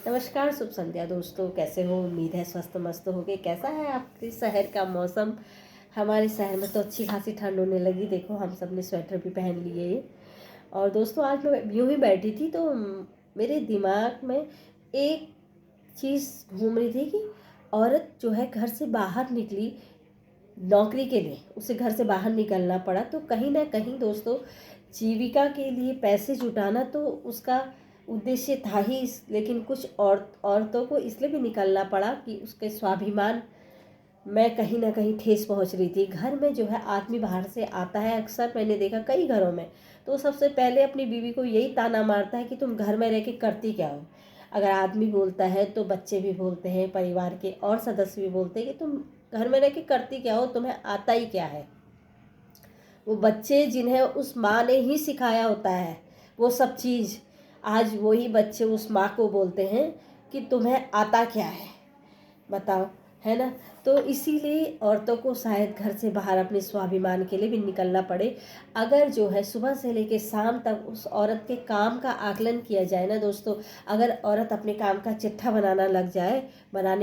नमस्कार, शुभ संध्या दोस्तों। कैसे हो? उम्मीद है स्वस्थ मस्त होगे। कैसा है आपके शहर का मौसम? हमारे शहर में तो अच्छी खासी ठंड होने लगी। देखो, हम सब ने स्वेटर भी पहन लिए। और दोस्तों, आज मैं यूं ही बैठी थी तो मेरे दिमाग में एक चीज़ घूम रही थी कि औरत जो है घर से बाहर निकली नौकरी के लिए, उसे घर से बाहर निकलना पड़ा, तो कहीं ना कहीं दोस्तों जीविका के लिए पैसे जुटाना तो उसका उद्देश्य था ही। लेकिन कुछ औरतों को इसलिए भी निकलना पड़ा कि उसके स्वाभिमान में कहीं ना कहीं ठेस पहुंच रही थी। घर में जो है आदमी बाहर से आता है, अक्सर मैंने देखा कई घरों में, तो सबसे पहले अपनी बीवी को यही ताना मारता है कि तुम घर में रह के करती क्या हो। अगर आदमी बोलता है तो बच्चे भी बोलते हैं, परिवार के और सदस्य भी बोलते हैं कि तुम घर में रह के करती क्या हो, तुम्हें आता ही क्या है। वो बच्चे जिन्हें उस माँ ने ही सिखाया होता है वो सब चीज़, आज वही बच्चे उस माँ को बोलते हैं कि तुम्हें आता क्या है, बताओ, है ना। तो इसीलिए औरतों को शायद घर से बाहर अपने स्वाभिमान के लिए भी निकलना पड़े। अगर जो है सुबह से लेकर शाम तक उस औरत के काम का आकलन किया जाए ना दोस्तों, अगर औरत अपने काम का चिट्ठा बनाने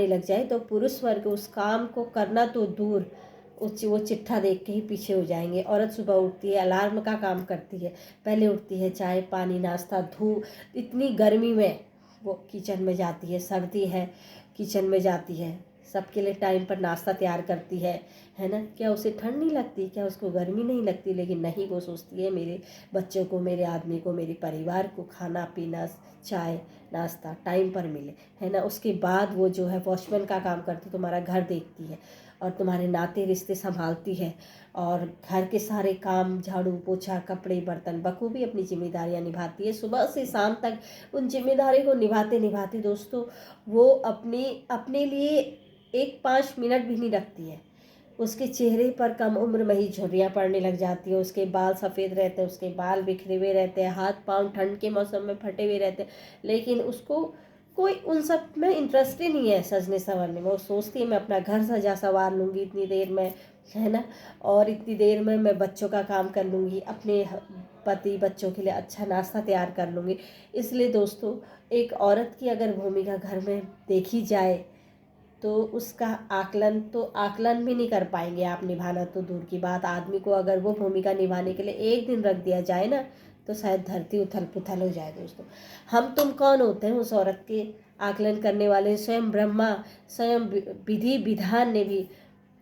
लग जाए तो पुरुष वर्ग उस काम को करना तो दूर, वो चिट्ठा देख के ही पीछे हो जाएंगे। औरत सुबह उठती है, अलार्म का काम करती है, पहले उठती है, चाय पानी नाश्ता, धूप, इतनी गर्मी में वो किचन में जाती है, सर्दी है किचन में जाती है, सबके लिए टाइम पर नाश्ता तैयार करती है ना। क्या उसे ठंड नहीं लगती? क्या उसको गर्मी नहीं लगती? लेकिन नहीं, वो सोचती है मेरे बच्चों को, मेरे आदमी को, मेरे परिवार को खाना पीना, चाय नाश्ता टाइम पर मिले, है ना। उसके बाद वो जो है वॉचमैन का काम करती, तुम्हारा घर देखती है और तुम्हारे नाते रिश्ते संभालती है और घर के सारे काम, झाड़ू पोछा, कपड़े बर्तन बखूबी अपनी जिम्मेदारियां निभाती है। सुबह से शाम तक उन जिम्मेदारी को निभाते निभाते दोस्तों वो अपने लिए एक 5 मिनट भी नहीं रखती है। उसके चेहरे पर कम उम्र में ही झुर्रियाँ पड़ने लग जाती है, उसके बाल सफ़ेद रहते हैं, उसके बाल बिखरे हुए रहते हैं, हाथ पांव ठंड के मौसम में फटे हुए रहते हैं, लेकिन उसको कोई उन सब में इंटरेस्ट ही नहीं है सजने संवरने में। वो सोचती है मैं अपना घर सजा संवार लूँगी इतनी देर में, है ना, और इतनी देर में मैं बच्चों का काम कर लूँगी, अपने पति बच्चों के लिए अच्छा नाश्ता तैयार कर लूँगी। इसलिए दोस्तों, एक औरत की अगर भूमिका घर में देखी जाए तो उसका आकलन भी नहीं कर पाएंगे आप, निभाना तो दूर की बात। आदमी को अगर वो भूमिका निभाने के लिए एक दिन रख दिया जाए ना तो शायद धरती उथल पुथल हो जाए दोस्तों। हम तुम कौन होते हैं उस औरत के आकलन करने वाले? स्वयं ब्रह्मा, स्वयं विधि विधान ने भी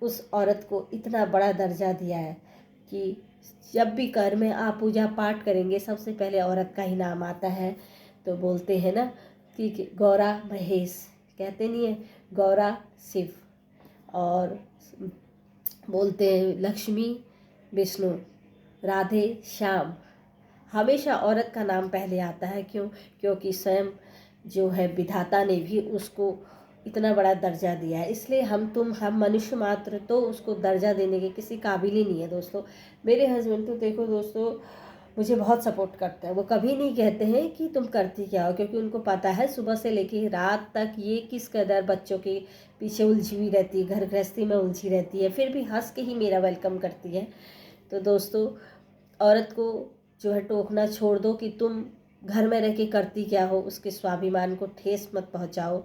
उस औरत को इतना बड़ा दर्जा दिया है कि जब भी घर में आप पूजा पाठ करेंगे सबसे पहले औरत का ही नाम आता है। तो बोलते हैं ना कि गौरा महेश, कहते नहीं है, गौरा शिव, और बोलते हैं लक्ष्मी विष्णु, राधे श्याम, हमेशा औरत का नाम पहले आता है। क्यों? क्योंकि स्वयं जो है विधाता ने भी उसको इतना बड़ा दर्जा दिया है। इसलिए हम मनुष्य मात्र तो उसको दर्जा देने के किसी काबिल ही नहीं है दोस्तों। मेरे हस्बैंड तो देखो दोस्तों मुझे बहुत सपोर्ट करते हैं। वो कभी नहीं कहते हैं कि तुम करती क्या हो, क्योंकि उनको पता है सुबह से लेकर रात तक ये किस कदर बच्चों के पीछे उलझी हुई रहती है, घर गृहस्थी में उलझी रहती है, फिर भी हंस के ही मेरा वेलकम करती है। तो दोस्तों, औरत को जो है टोकना छोड़ दो कि तुम घर में रह के करती क्या हो, उसके स्वाभिमान को ठेस मत पहुंचाओ,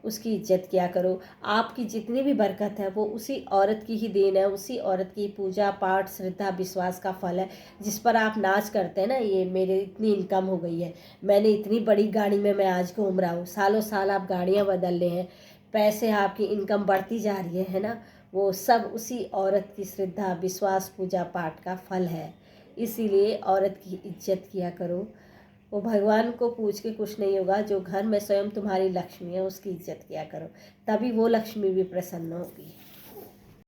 उसकी इज्जत किया करो। आपकी जितनी भी बरकत है वो उसी औरत की ही देन है, उसी औरत की पूजा पाठ श्रद्धा विश्वास का फल है। जिस पर आप नाच करते हैं ना, ये मेरे इतनी इनकम हो गई है, मैंने इतनी बड़ी गाड़ी में मैं आज घूम रहा हूँ, सालों साल आप गाड़ियाँ बदल रहे हैं, पैसे आपकी इनकम बढ़ती जा रही है ना, वो सब उसी औरत की श्रद्धा विश्वास पूजा पाठ का फल है। इसीलिए औरत की इज्जत किया करो। वो भगवान को पूछ के कुछ नहीं होगा, जो घर में स्वयं तुम्हारी लक्ष्मी है उसकी इज्जत किया करो, तभी वो लक्ष्मी भी प्रसन्न होगी।